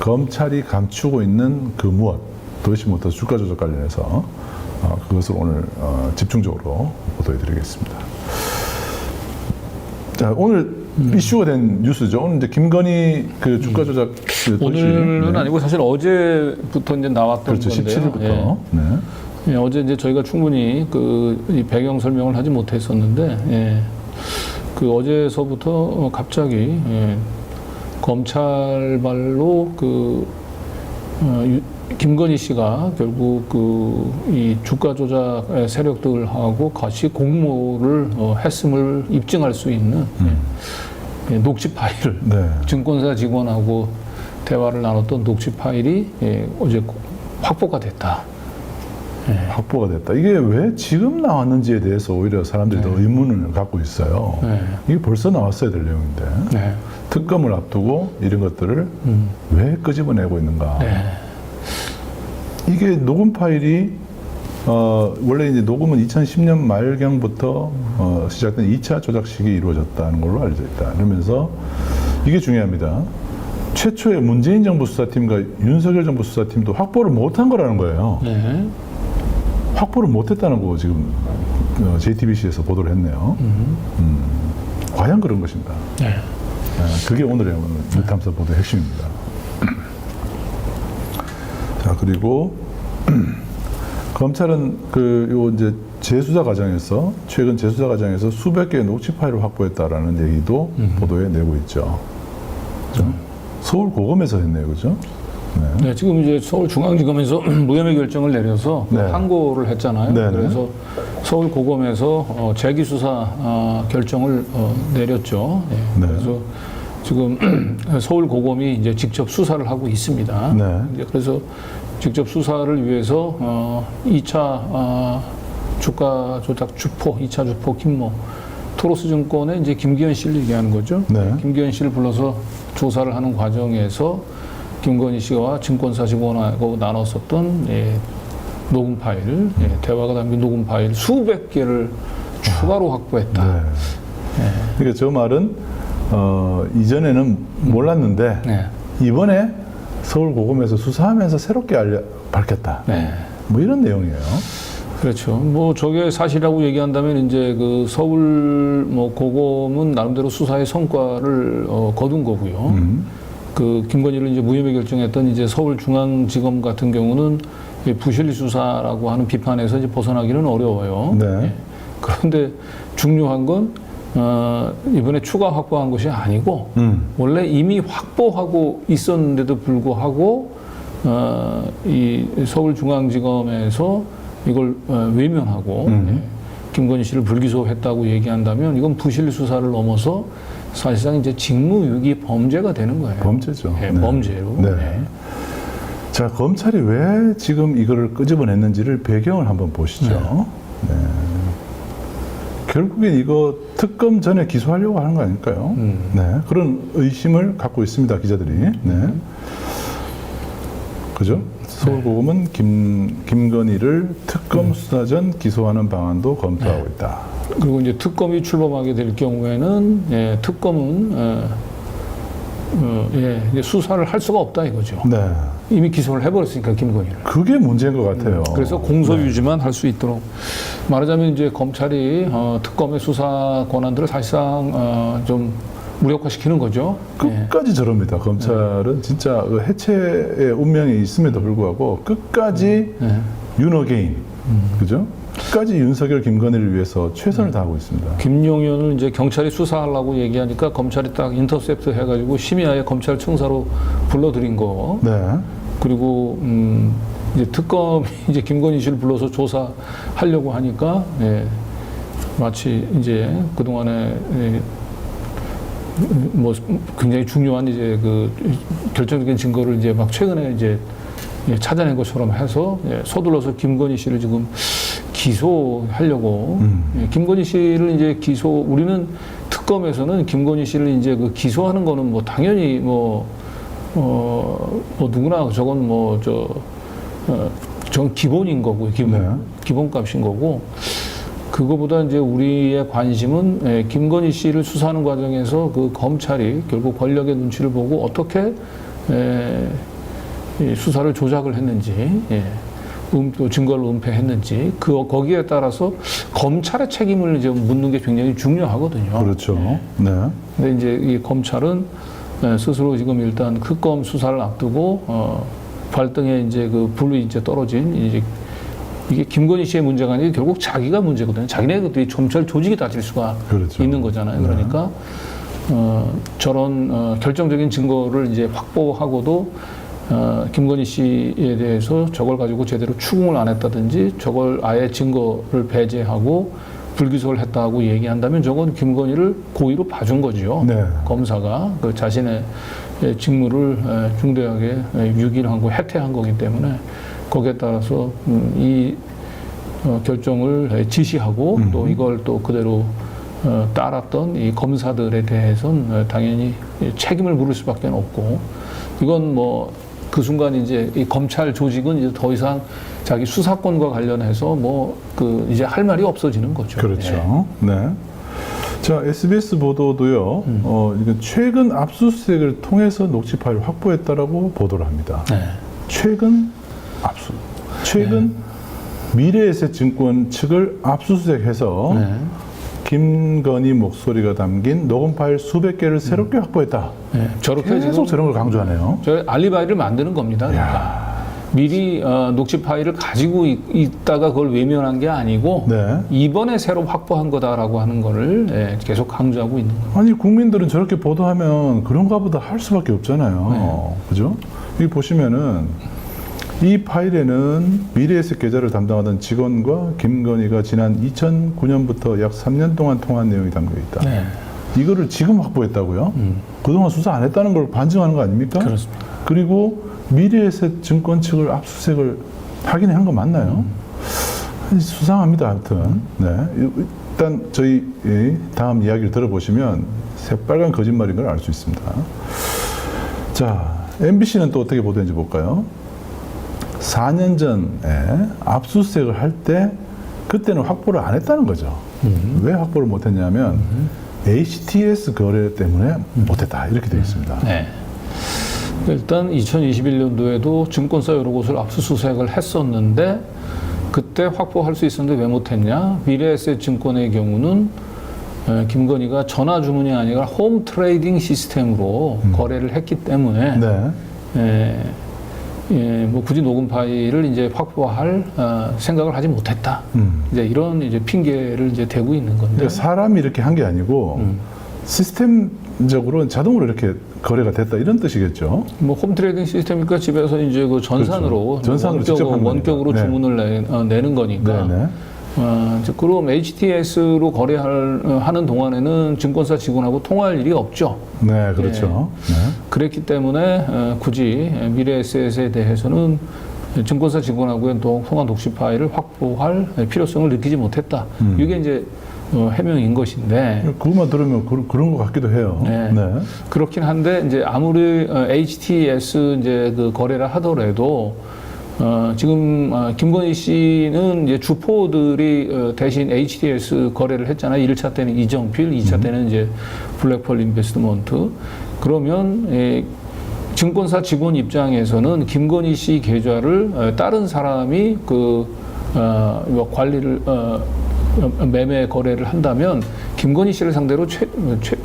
검찰이 감추고 있는 그 무엇, 도이치모터스 주가 조작 관련해서 그것을 오늘 집중적으로 보도해드리겠습니다. 자, 오늘 이슈가 된 뉴스죠. 오늘 이제 김건희 그 주가 조작 오늘은 아니고 사실 어제부터 이제 나왔던 그렇죠. 건데요. 17일부터. 예. 네. 예, 어제 이제 저희가 충분히 이 배경 설명을 하지 못했었는데, 예. 그 어제서부터 갑자기 검찰발로 김건희 씨가 결국 이 주가 조작 세력들하고 같이 공모를 했음을 입증할 수 있는 녹취 파일을 증권사 직원하고 대화를 나눴던 녹취 파일이 어제 확보가 됐다. 확보가 됐다. 이게 왜 지금 나왔는지에 대해서 오히려 사람들이 더 의문을 갖고 있어요. 이게 벌써 나왔어야 될 내용인데 특검을 앞두고 이런 것들을 왜 끄집어내고 있는가. 이게 녹음 파일이 원래 이제 녹음은 2010년 말경부터 시작된 2차 조작식이 이루어졌다는 걸로 알려져 있다. 그러면서 이게 중요합니다. 최초의 문재인 정부 수사팀과 윤석열 정부 수사팀도 확보를 못한 거라는 거예요. 확보를 못했다는 거 지금 JTBC에서 보도를 했네요. 과연 그런 것인가? 그게 오늘의 뉴탐사 보도의 핵심입니다. 자, 그리고 검찰은 요 이제 재수사 과정에서 최근 재수사 과정에서 수백 개의 녹취 파일을 확보했다라는 얘기도 보도에 내고 있죠. 그렇죠? 서울 고검에서 했네요, 그죠? 네, 지금 이제 서울중앙지검에서 무혐의 결정을 내려서 항고를 했잖아요. 그래서 서울 고검에서 재기 수사 결정을 내렸죠. 그래서 지금 서울 고검이 이제 직접 수사를 하고 있습니다. 이제 그래서 직접 수사를 위해서 2차 주가 조작 주포, 2차 주포 김모, 토로스증권의 이제 김기현 씨를 얘기하는 거죠. 김기현 씨를 불러서 조사를 하는 과정에서 김건희 씨와 증권사 직원하고 나눴었던 녹음 파일, 대화가 담긴 녹음 파일 수백 개를 추가로 확보했다. 그러니까 저 말은 이전에는 몰랐는데 이번에 서울 고검에서 수사하면서 새롭게 밝혔다. 뭐 이런 내용이에요. 그렇죠. 뭐 저게 사실이라고 얘기한다면 이제 그 서울 뭐 고검은 나름대로 수사의 성과를 거둔 거고요. 그 김건희를 이제 무혐의 결정했던 이제 서울중앙지검 같은 경우는 부실리 수사라고 하는 비판에서 이제 벗어나기는 어려워요. 그런데 중요한 건 이번에 추가 확보한 것이 아니고 원래 이미 확보하고 있었는데도 불구하고 이 서울중앙지검에서 이걸 외면하고 김건희 씨를 불기소했다고 얘기한다면 이건 부실리 수사를 넘어서 사실상 이제 직무유기 범죄가 되는 거예요. 범죄죠. 범죄로. 자, 검찰이 왜 지금 이거를 끄집어냈는지를 배경을 한번 보시죠. 결국엔 이거 특검 전에 기소하려고 하는 거 아닐까요? 그런 의심을 갖고 있습니다, 기자들이. 그죠? 서울고검은 김건희를 특검 수사 전 기소하는 방안도 검토하고 있다. 그리고 이제 특검이 출범하게 될 경우에는 특검은 이제 수사를 할 수가 없다 이거죠. 이미 기소를 해버렸으니까 김건희를. 그게 문제인 것 같아요. 그래서 공소유지만 할 수 있도록 말하자면 이제 검찰이 특검의 수사 권한들을 사실상 좀 무력화시키는 거죠. 끝까지 저럽니다. 검찰은 진짜 그 해체의 운명이 있음에도 불구하고 끝까지 윤어게인, 그죠? 끝까지 윤석열, 김건희를 위해서 최선을 다하고 있습니다. 김용현을 이제 경찰이 수사하려고 얘기하니까 검찰이 딱 인터셉트 해가지고 심야에 검찰청사로 불러들인 거. 그리고 이제 특검이 이제 김건희 씨를 불러서 조사하려고 하니까 마치 이제 그 동안에 뭐 굉장히 중요한 이제 그 결정적인 증거를 이제 막 최근에 이제 찾아낸 것처럼 해서 서둘러서 김건희 씨를 지금 기소하려고 김건희 씨를 이제 우리는 특검에서는 김건희 씨를 이제 그 기소하는 거는 뭐 당연히 뭐 누구나 저건 전 기본인 거고 기본값인 거고 그거보다 이제 우리의 관심은 김건희 씨를 수사하는 과정에서 그 검찰이 결국 권력의 눈치를 보고 어떻게 이 수사를 조작을 했는지, 예, 또 증거를 은폐했는지, 거기에 따라서 검찰의 책임을 이제 묻는 게 굉장히 중요하거든요. 그렇죠. 네. 근데 이제 이 검찰은 스스로 지금 일단 특검 수사를 앞두고 발등에 이제 그 불이 이제 떨어진 이게 김건희 씨의 문제가 아니라 결국 자기가 문제거든요. 자기네들이 검찰 조직이 다칠 수가 그렇죠. 있는 거잖아요. 네. 그러니까 저런 결정적인 증거를 이제 확보하고도 김건희 씨에 대해서 저걸 가지고 제대로 추궁을 안 했다든지 저걸 아예 증거를 배제하고 불기소를 했다고 얘기한다면 저건 김건희를 고의로 봐준 거죠. 네. 검사가 그 자신의 직무를 중대하게 유기하고 해태한 거기 때문에 거기에 따라서 이 결정을 지시하고 또 이걸 또 그대로 따랐던 이 검사들에 대해서는 당연히 책임을 물을 수밖에 없고 이건 뭐 그 순간 이제 이 검찰 조직은 이제 더 이상 자기 수사권과 관련해서 뭐 그 이제 할 말이 없어지는 거죠. 그렇죠. 네. 자, SBS 보도도요. 이건 최근 압수수색을 통해서 녹취 파일을 확보했다라고 보도를 합니다. 네. 최근 미래에셋증권 측을 압수수색해서 네. 김건희 목소리가 담긴 녹음 파일 수백 개를 새롭게 확보했다. 네. 저렇게 계속 지금 저런 걸 강조하네요. 저 알리바이를 만드는 겁니다. 그러니까 미리 녹취 파일을 가지고 있다가 그걸 외면한 게 아니고 네. 이번에 새로 확보한 거다라고 하는 거를 계속 강조하고 있는 거예요. 아니 국민들은 저렇게 보도하면 그런가 보다 할 수밖에 없잖아요. 그죠? 여기 보시면은 이 파일에는 미래에셋 계좌를 담당하던 직원과 김건희가 지난 2009년부터 약 3년 동안 통화한 내용이 담겨 있다. 네. 이거를 지금 확보했다고요? 그동안 수사 안 했다는 걸 반증하는 거 아닙니까? 그렇습니다. 그리고 미래에셋 증권 측을 압수수색을 확인한 거 맞나요? 수상합니다. 하여튼. 네. 일단 저희 다음 이야기를 들어보시면 새빨간 거짓말인 걸 알 수 있습니다. 자, MBC는 또 어떻게 보도했는지 볼까요? 4년 전에 압수수색을 할 때 그때는 확보를 안 했다는 거죠. 왜 확보를 못 했냐면 HTS 거래 때문에 못했다. 이렇게 되어 있습니다. 네. 일단 2021년도에도 증권사 여러 곳을 압수수색을 했었는데 그때 확보할 수 있었는데 왜 못했냐? 미래에셋 증권의 경우는 김건희가 전화 주문이 아니라 홈 트레이딩 시스템으로 거래를 했기 때문에 네. 뭐 굳이 녹음 파일을 이제 확보할 생각을 하지 못했다. 이제 이런 이제 핑계를 이제 대고 있는 건데. 그러니까 사람이 이렇게 한 게 아니고 시스템적으로 자동으로 이렇게 거래가 됐다 이런 뜻이겠죠. 뭐 홈트레이딩 시스템이니까 집에서 이제 그 전산으로 그렇죠. 전산으로 직접 한 원격으로 거니까. 주문을 내는 거니까. 네네. 그럼 HTS로 거래하는 동안에는 증권사 직원하고 통화할 일이 없죠. 네, 그렇죠. 네. 그랬기 때문에 굳이 미래에셋에 대해서는 증권사 직원하고의 통화 녹취 파일을 확보할 필요성을 느끼지 못했다. 이게 이제 해명인 것인데. 그것만 들으면 그런 것 같기도 해요. 네. 네. 그렇긴 한데 이제 아무리 HTS 이제 그 거래를 하더라도 지금 김건희 씨는 이제 주포들이 대신 HTS 거래를 했잖아요. 1차 때는 이정필, 2차 때는 이제 블랙펄 인베스트먼트. 그러면 증권사 직원 입장에서는 김건희 씨 계좌를 다른 사람이 관리를 매매 거래를 한다면 김건희 씨를 상대로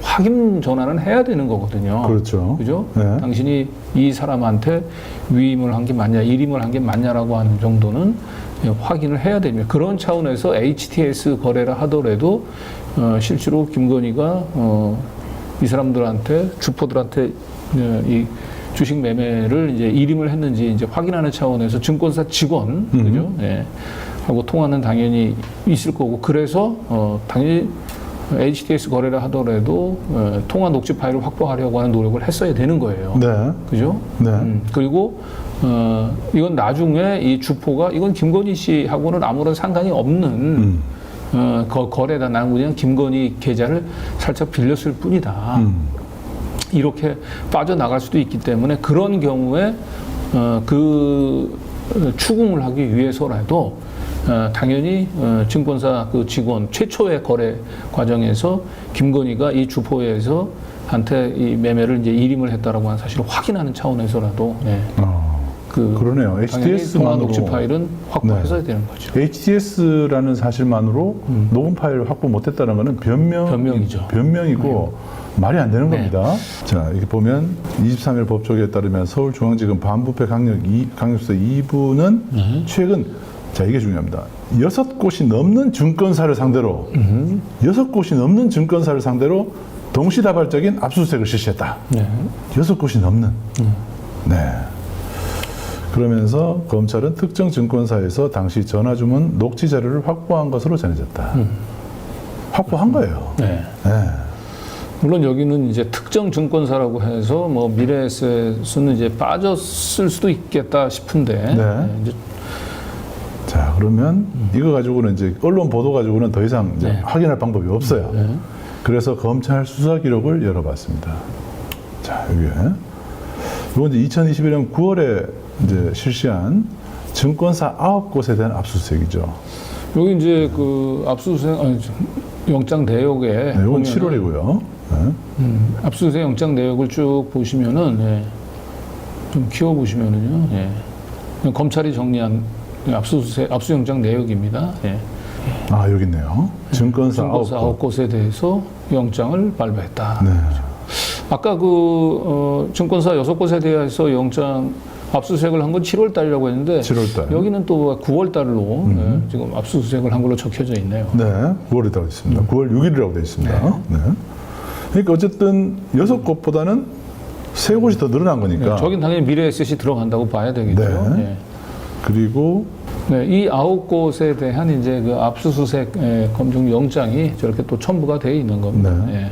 확인 전화는 해야 되는 거거든요. 그렇죠. 그죠? 네. 당신이 이 사람한테 위임을 한 게 맞냐, 일임을 한 게 맞냐라고 하는 정도는 확인을 해야 됩니다. 그런 차원에서 HTS 거래를 하더라도 실제로 김건희가 이 사람들한테 주포들한테 이 주식 매매를 이제 일임을 했는지 이제 확인하는 차원에서 증권사 직원 그죠? 예. 하고 통화는 당연히 있을 거고 그래서 당연히 HTS 거래를 하더라도 통화 녹취 파일을 확보하려고 하는 노력을 했어야 되는 거예요. 네. 그죠? 네. 그리고 이건 나중에 이 주포가 이건 김건희 씨하고는 아무런 상관이 없는 거래다. 나는 그냥 김건희 계좌를 살짝 빌렸을 뿐이다. 이렇게 빠져나갈 수도 있기 때문에 그런 경우에 그 추궁을 하기 위해서라도 당연히 증권사 그 직원 최초의 거래 과정에서 김건희가 이 주포에서 한테 이 매매를 이제 일임을 했다라고 하는 사실을 확인하는 차원에서라도 그러네요. 당연히 HTS만으로 통화 녹취 파일은 확보해서 네. 되는 거죠. HTS라는 사실만으로 녹음 파일을 확보 못했다는 것은 변명이죠. 변명이고 말이 안 되는 네. 겁니다. 자, 이렇게 보면 23일 법조계에 따르면 서울중앙지검 반부패 강력수사 2부는 최근, 자, 이게 중요합니다. 6곳이 넘는 증권사를 상대로 6곳이 넘는 증권사를 상대로 동시다발적인 압수수색을 실시했다. 네. 6곳이 넘는. 네. 그러면서 검찰은 특정 증권사에서 당시 전화주문 녹취 자료를 확보한 것으로 전해졌다. 확보한 거예요. 네. 네. 물론 여기는 이제 특정 증권사라고 해서 뭐 미래에셋은 이제 빠졌을 수도 있겠다 싶은데. 네. 이제 자, 그러면 이거 가지고는 이제 언론 보도 가지고는 더 이상 이제 네. 확인할 방법이 없어요. 네. 그래서 검찰 수사 기록을 열어봤습니다. 자, 여기. 이건 이제 2021년 9월에 이제 실시한 증권사 9곳에 대한 압수수색이죠. 여기 이제 그 압수수색 영장 내역에 네, 이건 보면은 7월이고요. 네. 압수수색 영장 내역을 쭉 보시면은 예, 좀 키워 보시면은요. 예, 검찰이 정리한 압수영장 내역입니다. 예. 아, 여기 있네요. 증권사 9곳. 9곳에 대해서 영장을 발부했다. 네. 아까 증권사 6곳에 대해서 영장 압수수색을 한 건 7월 달이라고 했는데 7월 달. 여기는 또 9월 달로 지금 압수수색을 한 걸로 적혀져 있네요. 네, 9월이라고 되어 있습니다. 9월 6일이라고 되어 있습니다. 네. 그러니까 어쨌든 6곳보다는 3곳이 더 늘어난 거니까. 네, 저긴 당연히 미래에셋이 들어간다고 봐야 되겠죠. 네. 예. 그리고 네, 이 9곳에 대한 이제 그 압수수색 검증 영장이 저렇게 또 첨부가 되어 있는 겁니다. 네. 예.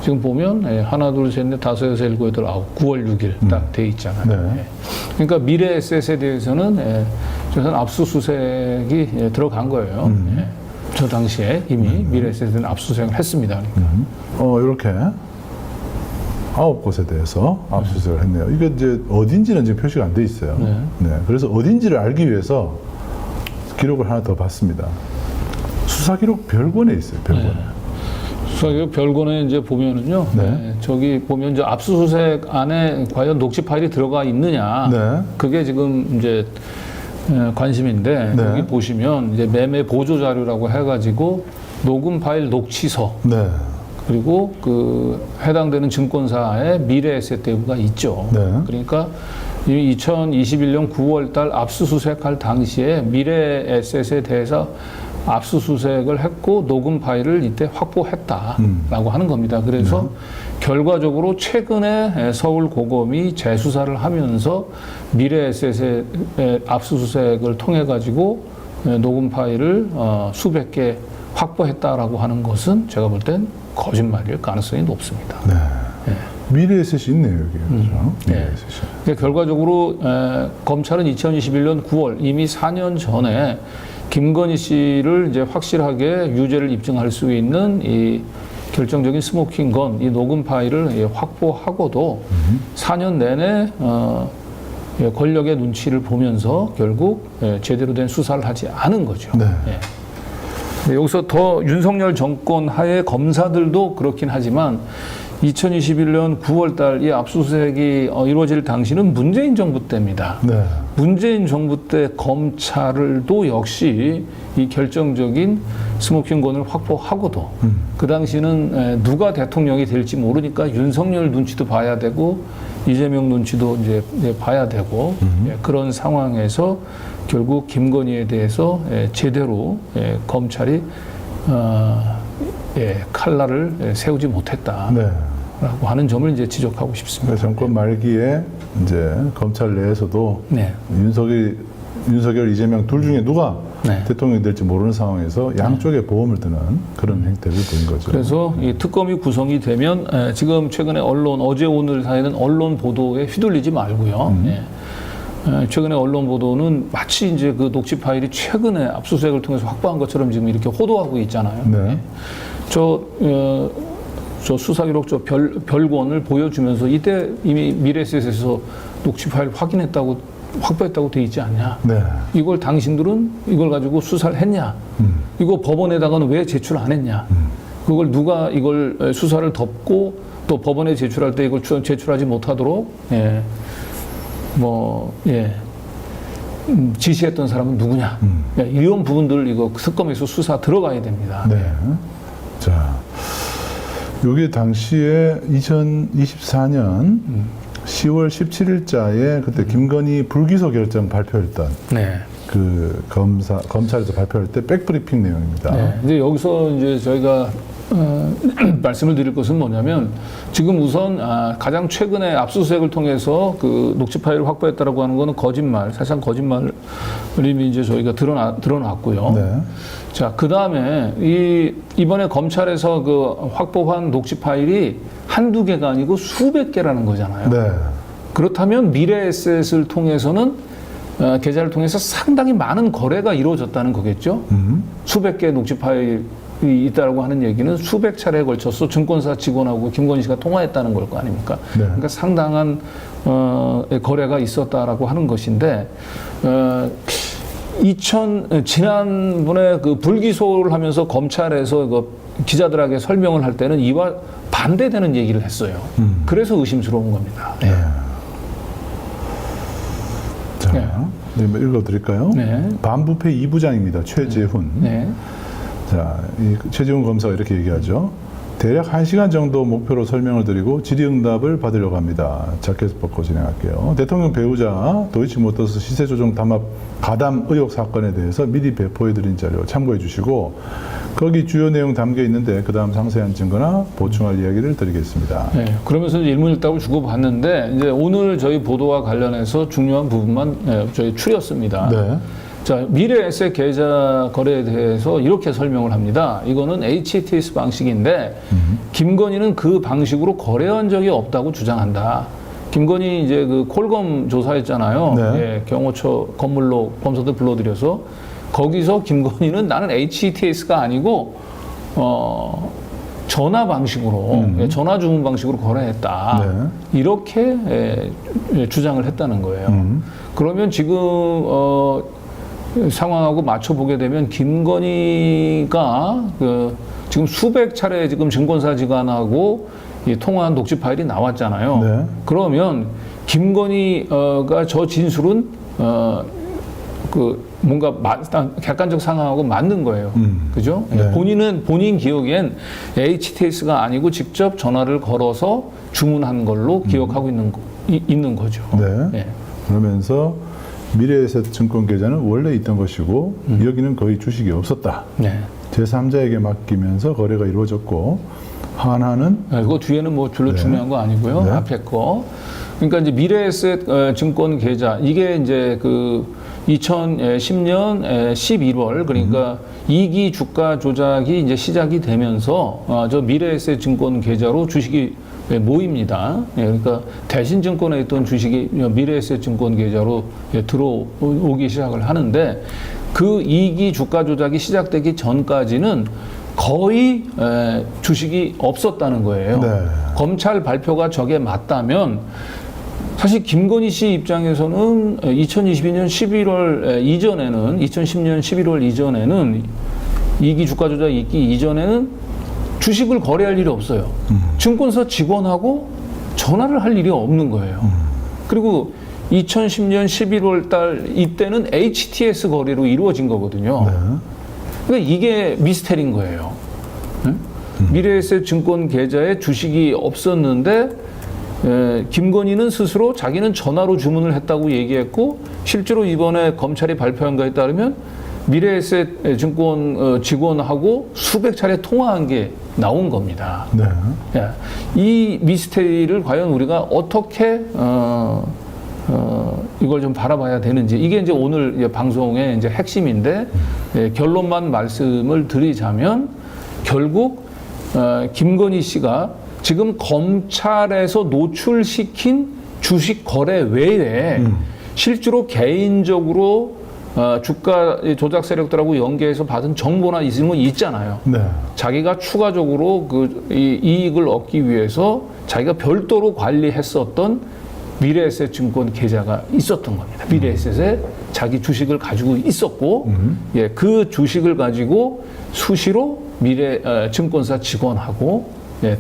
지금 보면 하나, 둘, 셋, 넷, 다섯, 여섯, 일곱, 여덟, 아홉, 9월 6일 딱 돼 있잖아요. 네. 예. 그러니까 미래에셋에 대해서는 저선 압수수색이 들어간 거예요. 예. 저 당시에 이미 미래에셋은 압수수색을 했습니다. 그러니까. 이렇게 9곳에 대해서 압수수색을 했네요. 이게 이제 어딘지는 지금 표시가 안 돼 있어요. 네. 네. 그래서 어딘지를 알기 위해서 기록을 하나 더 봤습니다. 수사 기록 별권에 있어요. 별권에. 네. 수사기록 별건에 이제 보면은요. 네. 네, 저기 보면 이제 압수수색 안에 과연 녹취 파일이 들어가 있느냐. 네. 그게 지금 이제 관심인데 네. 여기 보시면 이제 매매 보조 자료라고 해가지고 녹음 파일 녹취서 네. 그리고 그 해당되는 증권사의 미래에셋 대부가 있죠. 네. 그러니까 이 2021년 9월달 압수수색할 당시에 미래에셋에 대해서 압수수색을 했고 녹음 파일을 이때 확보했다라고 하는 겁니다. 그래서 결과적으로 최근에 서울고검이 재수사를 하면서 미래에셋의 압수수색을 통해 가지고 녹음 파일을 수백 개 확보했다라고 하는 것은 제가 볼 땐 거짓말일 가능성이 높습니다. 네. 네. 미래에셋이 있네요, 여기. 그렇죠? 미래에셋이. 그러니까 결과적으로 검찰은 2021년 9월 이미 4년 전에 김건희 씨를 이제 확실하게 유죄를 입증할 수 있는 이 결정적인 스모킹 건, 이 녹음 파일을 확보하고도 4년 내내 권력의 눈치를 보면서 결국 제대로 된 수사를 하지 않은 거죠. 네. 예. 여기서 더 윤석열 정권 하에 검사들도 그렇긴 하지만 2021년 9월 달 이 압수수색이 이루어질 당시는 문재인 정부 때입니다. 네. 문재인 정부 때 검찰도 역시 이 결정적인 스모킹건을 확보하고도 그 당시는 누가 대통령이 될지 모르니까 윤석열 눈치도 봐야 되고 이재명 눈치도 이제 봐야 되고 그런 상황에서 결국 김건희에 대해서 제대로 검찰이 칼날을 세우지 못했다. 네. 라고 하는 점을 이제 지적하고 싶습니다. 정권 말기에 이제 검찰 내에서도 네. 윤석열, 이재명 둘 중에 누가 네. 대통령이 될지 모르는 상황에서 양쪽에 보험을 드는 그런 행태를 보인 거죠. 그래서 이 특검이 구성이 되면 지금 최근에 언론 어제 오늘 사이는 언론 보도에 휘둘리지 말고요. 최근에 언론 보도는 마치 이제 그 녹취 파일이 최근에 압수수색을 통해서 확보한 것처럼 지금 이렇게 호도하고 있잖아요. 네. 저 수사 기록 별권을 보여주면서 이때 이미 미래에셋에서 녹취 파일 확보했다고 돼 있지 않냐. 네. 이걸 당신들은 이걸 가지고 수사를 했냐. 이거 법원에다가는 왜 제출 안 했냐. 그걸 누가 이걸 수사를 덮고 또 법원에 제출할 때 이걸 제출하지 못하도록 지시했던 사람은 누구냐. 이런 부분들 이거 특검에서 수사 들어가야 됩니다. 네. 자, 요게 당시에 2024년 10월 17일자에 그때 김건희 불기소 결정 발표했던 네. 그 검찰에서 발표할 때 백브리핑 내용입니다. 네. 이제 여기서 이제 저희가 말씀을 드릴 것은 뭐냐면 지금 우선 가장 최근에 압수수색을 통해서 그 녹취 파일을 확보했다라고 하는 거는 거짓말, 사실상 거짓말이 이제 저희가 드러났고요. 네. 자, 그 다음에 이번에 검찰에서 그 확보한 녹취 파일이 한두 개가 아니고 수백 개라는 거잖아요. 네. 그렇다면 미래에셋을 통해서는 계좌를 통해서 상당히 많은 거래가 이루어졌다는 거겠죠. 수백 개의 녹취 파일이 있다라고 하는 얘기는 수백 차례에 걸쳐서 증권사 직원하고 김건희 씨가 통화했다는 걸 거 아닙니까? 네. 그러니까 상당한 거래가 있었다라고 하는 것인데 지난번에 그 불기소를 하면서 검찰에서 그 기자들에게 설명을 할 때는 이와 반대되는 얘기를 했어요. 그래서 의심스러운 겁니다. 네. 네. 자, 네. 읽어드릴까요? 네. 반부패 2부장입니다. 최재훈. 네. 자, 이 최재훈 검사가 이렇게 얘기하죠. 대략 1시간 정도 목표로 설명을 드리고 질의응답을 받으려고 합니다. 자켓 벗고 진행할게요. 대통령 배우자 도이치모터스 시세조정 담합 가담 의혹 사건에 대해서 미리 배포해드린 자료 참고해 주시고 거기 주요 내용 담겨 있는데 그 다음 상세한 증거나 보충할 이야기를 드리겠습니다. 네, 그러면서 일문일답을 주고받는데 이제 오늘 저희 보도와 관련해서 중요한 부분만 저희 추렸습니다. 네. 자, 미래에셋 계좌 거래에 대해서 이렇게 설명을 합니다. 이거는 HTS 방식인데 김건희는 그 방식으로 거래한 적이 없다고 주장한다. 김건희 이제 그 콜검 조사했잖아요. 네. 예, 경호처 건물로 검사들 불러들여서 거기서 김건희는 나는 HTS가 아니고 전화 방식으로 전화 주문 방식으로 거래했다. 네. 이렇게 주장을 했다는 거예요. 그러면 지금 상황하고 맞춰보게 되면 김건희가 지금 수백 차례 지금 증권사 직원하고 이 통화한 녹취 파일이 나왔잖아요. 네. 그러면 김건희가 저 진술은 뭔가 객관적 상황하고 맞는 거예요. 그죠? 네. 본인 기억엔 HTS가 아니고 직접 전화를 걸어서 주문한 걸로 기억하고 있는 거죠. 네. 네. 그러면서 미래에셋 증권 계좌는 원래 있던 것이고 여기는 거의 주식이 없었다. 네. 제3자에게 맡기면서 거래가 이루어졌고 하나는 이거 뒤에는 뭐 별로 네. 중요한 거 아니고요. 네. 앞에 거. 그러니까 이제 미래에셋 증권 계좌 이게 이제 그 2010년 11월 그러니까 2기 주가 조작이 이제 시작이 되면서 저 미래에셋 증권 계좌로 주식이 모입니다. 그러니까 대신증권에 있던 주식이 미래에셋 증권 계좌로 들어오기 시작을 하는데 그 2기 주가 조작이 시작되기 전까지는 거의 주식이 없었다는 거예요. 네. 검찰 발표가 저게 맞다면 사실 김건희 씨 입장에서는 2022년 11월 이전에는 2010년 11월 이전에는 2기 주가 조작 있기 이전에는 주식을 거래할 일이 없어요. 증권사 직원하고 전화를 할 일이 없는 거예요. 그리고 2010년 11월 달 이때는 HTS 거래로 이루어진 거거든요. 네. 그러니까 이게 미스테리인 거예요. 네? 미래에셋 증권 계좌에 주식이 없었는데 김건희는 스스로 자기는 전화로 주문을 했다고 얘기했고 실제로 이번에 검찰이 발표한 거에 따르면 미래에셋 증권 직원하고 수백 차례 통화한 게 나온 겁니다. 네. 이 미스테리를 과연 우리가 어떻게 이걸 좀 바라봐야 되는지 이게 이제 오늘 방송의 이제 핵심인데 결론만 말씀을 드리자면 결국 김건희 씨가 지금 검찰에서 노출시킨 주식 거래 외에 실제로 개인적으로 주가 조작 세력들하고 연계해서 받은 정보나 있으면 있잖아요. 네. 자기가 추가적으로 이 이익을 얻기 위해서 자기가 별도로 관리했었던 미래에셋 증권 계좌가 있었던 겁니다. 미래에셋에 자기 주식을 가지고 있었고, 그 주식을 가지고 수시로 증권사 직원하고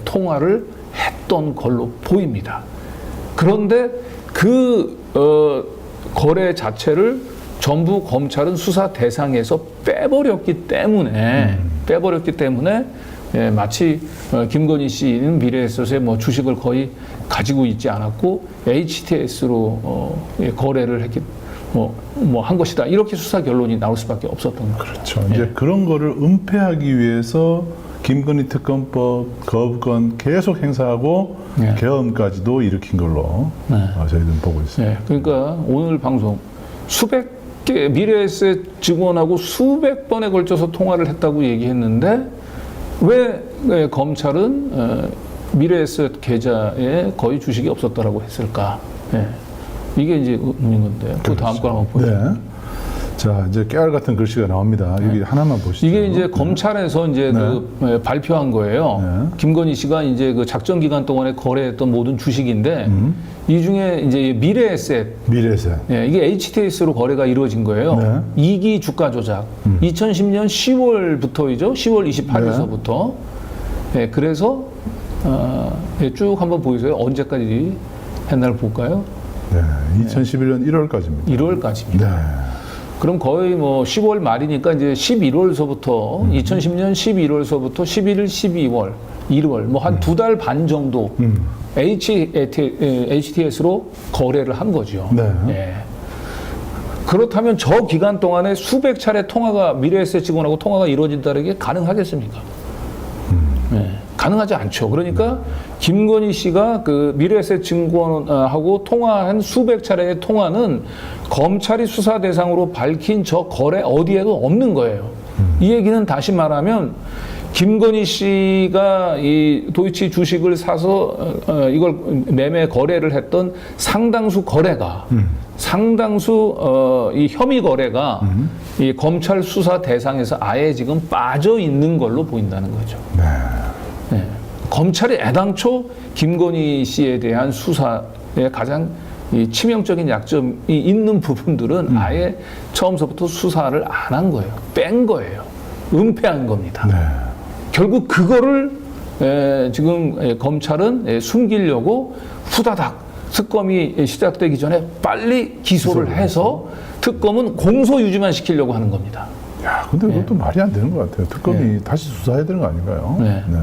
통화를 했던 걸로 보입니다. 그런데 그 거래 자체를 전부 검찰은 수사 대상에서 빼버렸기 때문에 예, 마치 김건희 씨는 미래에셋의 뭐 주식을 거의 가지고 있지 않았고 HTS로 예, 거래를 했기 한 것이다. 이렇게 수사 결론이 나올 수밖에 없었던 거죠. 그렇죠. 이제 그런 거를 은폐하기 위해서 김건희 특검법 거부권 계속 행사하고 네. 계엄까지도 일으킨 걸로 저희들은 보고 있습니다. 네, 그러니까 오늘 방송 수백 개 미래에셋 직원하고 수백 번에 걸쳐서 통화를 했다고 얘기했는데 왜 검찰은 미래에셋 계좌에 거의 주식이 없었다라고 했을까? 네. 이게 이제 의문인 건데 그 다음 거 한번 보죠. 네. 자, 이제 깨알 같은 글씨가 나옵니다. 여기 하나만 보시죠. 이게 이제 검찰에서 이제 그 발표한 거예요. 네. 김건희 씨가 이제 그 작전 기간 동안에 거래했던 모든 주식인데 이 중에 이제 미래에셋 예, 이게 HTS로 거래가 이루어진 거예요. 2기 주가 조작. 2010년 10월부터이죠. 10월 28일서부터. 예, 그래서 예, 쭉 한번 보이세요. 언제까지 했나를 볼까요? 네, 2011년 1월까지입니다. 1월까지입니다. 네. 그럼 거의 뭐 10월 말이니까 이제 11월서부터 2010년 11월서부터 11일, 12월, 1월 뭐 한 두 달 반 정도 HTS로 거래를 한 거죠. 네. 예. 그렇다면 저 기간 동안에 수백 차례 통화가 미래에셋 직원하고 통화가 이루어진다는 게 가능하겠습니까? 예. 가능하지 않죠. 그러니까 김건희 씨가 그 미래에셋 증권하고 통화한 수백 차례의 통화는 검찰이 수사 대상으로 밝힌 저 거래 어디에도 없는 거예요. 이 얘기는 다시 말하면 김건희 씨가 이 도이치 주식을 사서 이걸 매매 거래를 했던 상당수 거래가 상당수 이 혐의 거래가 이 검찰 수사 대상에서 아예 지금 빠져 있는 걸로 보인다는 거죠. 네. 네. 검찰이 애당초 김건희 씨에 대한 수사에 가장 이 치명적인 약점이 있는 부분들은 아예 처음서부터 수사를 안 한 거예요. 뺀 거예요. 은폐한 겁니다. 네. 결국 그거를 지금 검찰은 숨기려고 후다닥 특검이 시작되기 전에 빨리 기소를 해서 특검은 공소 유지만 시키려고 하는 겁니다. 야, 근데 그것도 말이 안 되는 것 같아요. 특검이 다시 수사해야 되는 거 아닌가요? 네. 네.